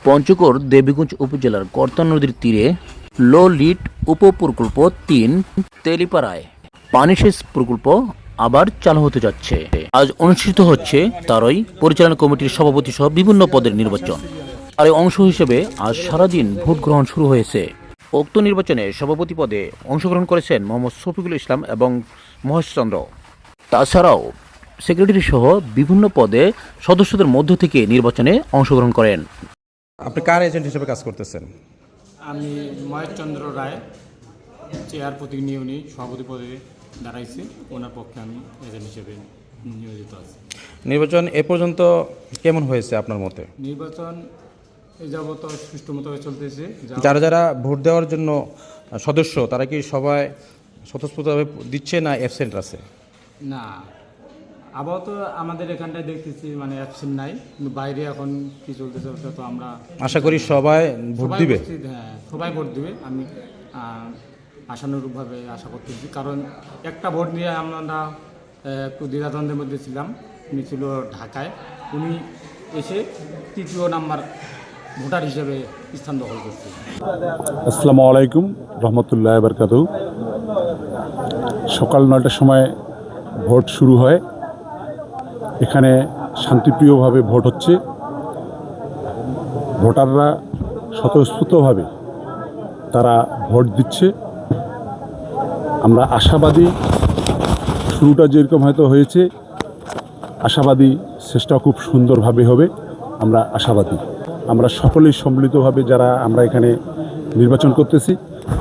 পঞ্চগড় দেবীগঞ্জ উপজেলার কর্তা নদীর তীরে লো লিড উপপ্রকল্প ৩ তেলিপাড়ায় পানি সেচ প্রকল্প আবার চালু হতে যাচ্ছে। আজ অনুষ্ঠিত হচ্ছে তারই পরিচালনা কমিটির সভাপতি সহ বিভিন্ন পদের নির্বাচন। আর এই অংশ হিসেবে আজ সারাদিন ভোট গ্রহণ শুরু হয়েছে। উক্ত নির্বাচনে সভাপতি পদে অংশগ্রহণ করেছেন মোহাম্মদ শফিকুল ইসলাম এবং মহেশ চন্দ্র। তাছাড়াও সেক্রেটারি সহ বিভিন্ন পদে সদস্যদের মধ্য থেকে নির্বাচনে অংশগ্রহণ করেন। আপনি কার এজেন্ট হিসেবে কাজ করতেছেন? আমি মহেশ চন্দ্র রায়, চেয়ার প্রতিনিয়নী সভাপতি পদে দাঁড়াইছি। ওনার পক্ষে আমি এজেন্ট হিসেবে নিয়োজিত আছি। নির্বাচন এ পর্যন্ত কেমন হয়েছে আপনার মতে? নির্বাচন এই যাবত সুষ্ঠু মতো চলতেছে। যারা যারা ভোট দেওয়ার জন্য সদস্য তারা কি সবাই স্বতঃস্ফূর্তভাবে দিচ্ছে না অ্যাবসেন্ট আছে? না, আপাতত আমাদের এখানটায় দেখতেছি মানে অ্যাবসেন্ট নাই, কিন্তু বাইরে এখন কি চলতেছে ওটা তো আমরা আশা করি সবাই ভোট দিবে। হ্যাঁ, সবাই ভোট দিবে। আমি আশানুরূপভাবে আশা করতেছি, কারণ একটা ভোট নিয়ে আমরা একটু দ্বিধাদ্বন্দ্বের মধ্যে ছিলাম। উনি ছিল ঢাকায়, উনি এসে ৩য় নাম্বার ভোটার হিসেবে স্থান দখল করছে। আসসালামু আলাইকুম রহমতুল্লাহ বারকাতুহু। সকাল ৯টার সময় ভোট শুরু হয়। এখানে শান্তিপ্রিয়ভাবে ভোট হচ্ছে। ভোটাররা স্বতঃস্ফূর্তভাবে তারা ভোট দিচ্ছে। আমরা আশাবাদী, শুরুটা যেরকম হয়তো হয়েছে, আশাবাদী শেষটাও খুব সুন্দরভাবে হবে। আমরা আশাবাদী। আমরা সকলেই সম্মিলিতভাবে যারা আমরা এখানে নির্বাচন করতেছি,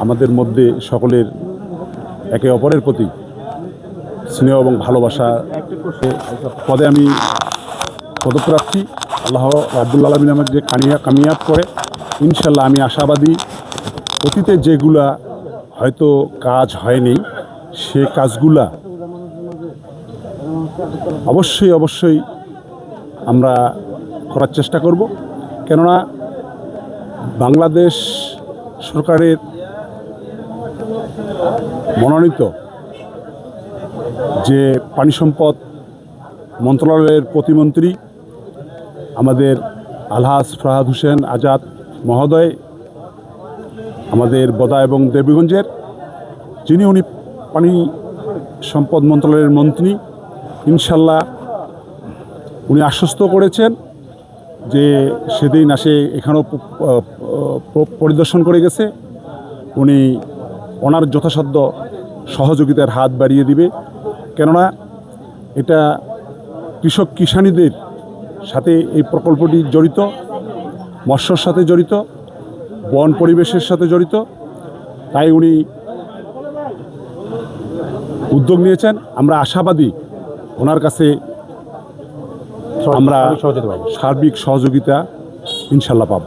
আমাদের মধ্যে সকলের একে অপরের প্রতি স্নেহ এবং ভালোবাসা পদে আমি পদপ্রার্থী। আল্লাহ রাব্বুল আলামিন আমাকে যে কামিয়াব করে, ইনশাল্লাহ আমি আশাবাদী অতীতে যেগুলা হয়তো কাজ হয়নি সে কাজগুলা অবশ্যই আমরা করার চেষ্টা করব। কেননা বাংলাদেশ সরকারের মনোনীত যে পানি সম্পদ মন্ত্রণালয়ের প্রতিমন্ত্রী আমাদের আলহাজ ফরহাদ হোসেন আজাদ মহোদয়, আমাদের বদা এবং দেবীগঞ্জের, উনি পানি সম্পদ মন্ত্রণালয়ের মন্ত্রী, ইনশাল্লাহ উনি আশ্বস্ত করেছেন যে সেদিন আসে এখানেও পরিদর্শন করে গেছে, উনি ওনার যথাসাধ্য সহযোগিতার হাত বাড়িয়ে দিবে। কেননা এটা কৃষক কিষানীদের সাথে এই প্রকল্পটি জড়িত, মৎস্যর সাথে জড়িত, বন পরিবেশের সাথে জড়িত। তাই উনি উদ্যোগ নিয়েছেন। আমরা আশাবাদী ওনার কাছে আমরা সার্বিক সহযোগিতা ইনশাল্লাহ পাব।